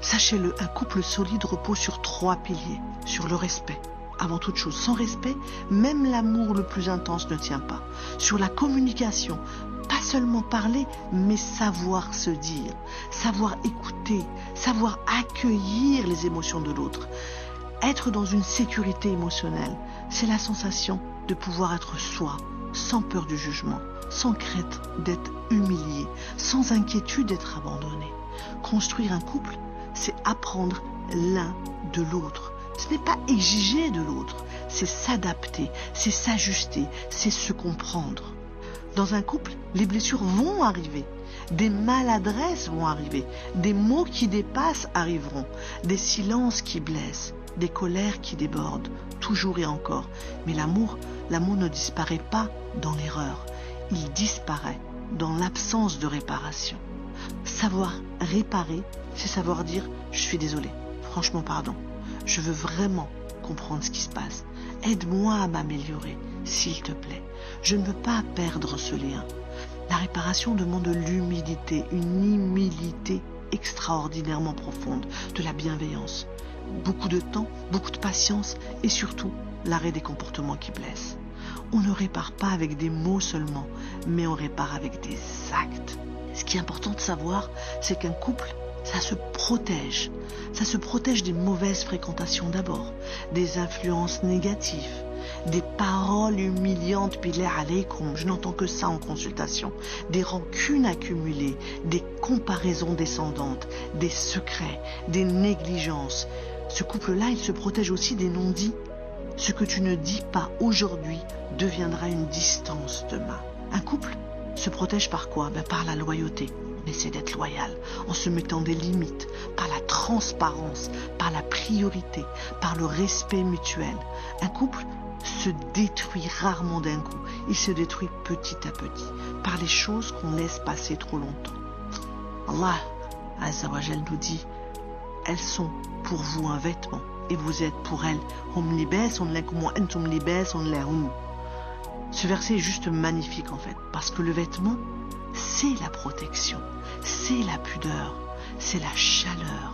Sachez-le, un couple solide repose sur 3 piliers. Sur le respect. Avant toute chose, sans respect, même l'amour le plus intense ne tient pas. Sur la communication, pas seulement parler, mais savoir se dire, savoir écouter, savoir accueillir les émotions de l'autre. Être dans une sécurité émotionnelle, c'est la sensation de pouvoir être soi, sans peur du jugement, sans crainte d'être humilié, sans inquiétude d'être abandonné. Construire un couple, c'est apprendre l'un de l'autre. Ce n'est pas exiger de l'autre, c'est s'adapter, c'est s'ajuster, c'est se comprendre. Dans un couple, les blessures vont arriver, des maladresses vont arriver, des mots qui dépassent arriveront, des silences qui blessent, des colères qui débordent, toujours et encore. Mais l'amour ne disparaît pas dans l'erreur, il disparaît dans l'absence de réparation. Savoir réparer, c'est savoir dire « je suis désolé, franchement pardon ». Je veux vraiment comprendre ce qui se passe. Aide-moi à m'améliorer, s'il te plaît. Je ne veux pas perdre ce lien. La réparation demande de l'humilité, une humilité extraordinairement profonde, de la bienveillance. Beaucoup de temps, beaucoup de patience et surtout l'arrêt des comportements qui blessent. On ne répare pas avec des mots seulement, mais on répare avec des actes. Ce qui est important de savoir, c'est qu'un couple, ça se protège. Ça se protège des mauvaises fréquentations d'abord, des influences négatives, des paroles humiliantes, billah alaykoum, je n'entends que ça en consultation, des rancunes accumulées, des comparaisons descendantes, des secrets, des négligences. Ce couple-là, il se protège aussi des non-dits. Ce que tu ne dis pas aujourd'hui deviendra une distance demain. Un couple se protège par quoi? Par la loyauté. On essaie d'être loyal en se mettant des limites, par la transparence, par la priorité, par le respect mutuel. Un couple se détruit rarement d'un coup. Il se détruit petit à petit par les choses qu'on laisse passer trop longtemps. Allah Azza wa Jal nous dit, elles sont pour vous un vêtement et vous êtes pour elles. Hum libasun lakum wa antum libasun lahum. Ce verset est juste magnifique en fait, parce que le vêtement, c'est la protection, c'est la pudeur, c'est la chaleur,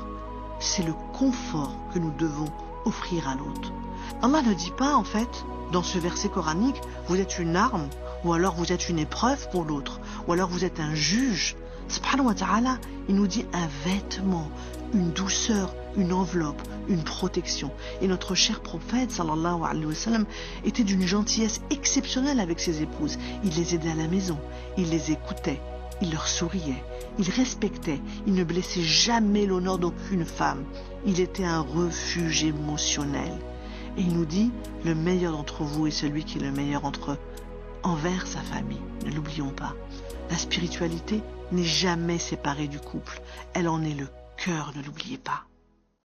c'est le confort que nous devons offrir à l'autre. Allah ne dit pas en fait, dans ce verset coranique, vous êtes une arme, ou alors vous êtes une épreuve pour l'autre, ou alors vous êtes un juge. Subhanahu wa ta'ala, il nous dit un vêtement, une douceur, une enveloppe, une protection. Et notre cher prophète, sallallahu alayhi wa sallam, était d'une gentillesse exceptionnelle avec ses épouses. Il les aidait à la maison, il les écoutait, il leur souriait, il respectait, il ne blessait jamais l'honneur d'aucune femme. Il était un refuge émotionnel. Et il nous dit, le meilleur d'entre vous est celui qui est le meilleur entre eux, envers sa famille. Ne l'oublions pas. La spiritualité n'est jamais séparée du couple. Elle en est le cœur, ne l'oubliez pas.